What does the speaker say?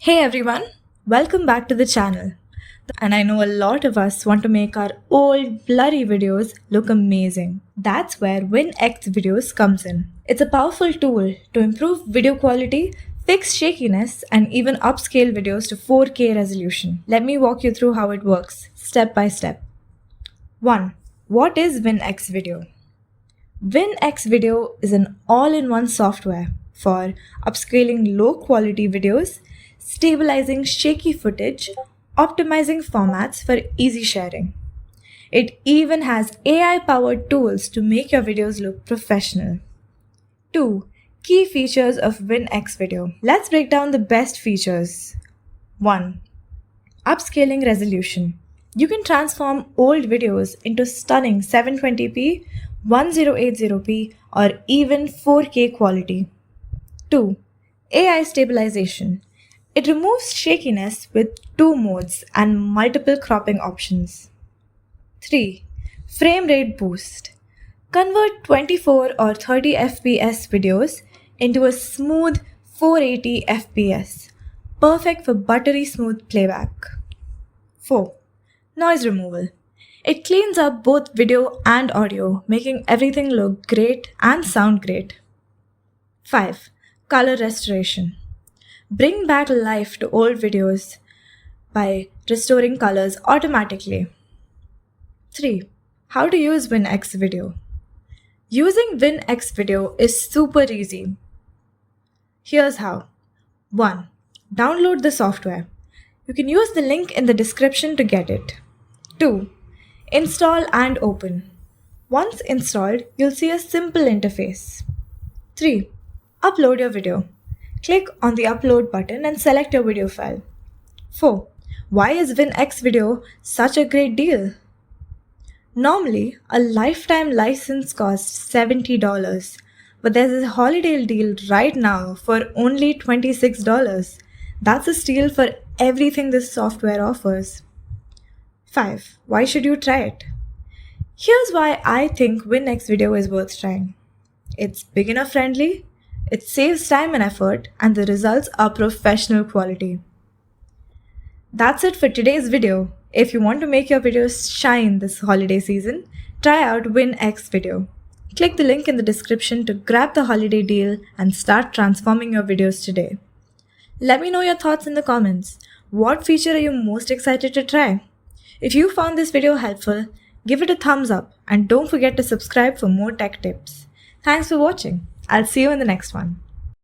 Hey everyone, welcome back to the channel. And I know a lot of us want to make our old blurry videos look amazing. That's where WinX videos comes in. It's a powerful tool to improve video quality, fix shakiness, and even upscale videos to 4K resolution. Let me walk you through how it works, step by step. 1. What is WinX Video? WinX Video is an all-in-one software for upscaling low-quality videos, stabilizing shaky footage, optimizing formats for easy sharing. It even has AI-powered tools to make your videos look professional. 2. Key features of WinX Video. Let's break down the best features. 1. Upscaling resolution. You can transform old videos into stunning 720p, 1080p, or even 4K quality. 2. AI stabilization. It removes shakiness with 2 modes and multiple cropping options. 3. Frame rate boost. Convert 24 or 30 FPS videos into a smooth 480 FPS, perfect for buttery smooth playback. 4. Noise removal. It cleans up both video and audio, making everything look great and sound great. 5. Color restoration. Bring back life to old videos by restoring colors automatically. 3. How to use WinX Video. Using WinX Video is super easy. Here's how. 1. Download the software. You can use the link in the description to get it. 2. Install and open. Once installed, you'll see a simple interface. 3. Upload your video. Click on the upload button and select your video file. 4. Why is WinX Video such a great deal? Normally, a lifetime license costs $70, but there's a holiday deal right now for only $26. That's a steal for everything this software offers. 5. Why should you try it? Here's why I think WinX Video is worth trying. It's beginner friendly, it saves time and effort, and the results are professional quality. That's it for today's video. If you want to make your videos shine this holiday season, try out WinX Video. Click the link in the description to grab the holiday deal and start transforming your videos today. Let me know your thoughts in the comments. What feature are you most excited to try? If you found this video helpful, give it a thumbs up and don't forget to subscribe for more tech tips. Thanks for watching. I'll see you in the next one.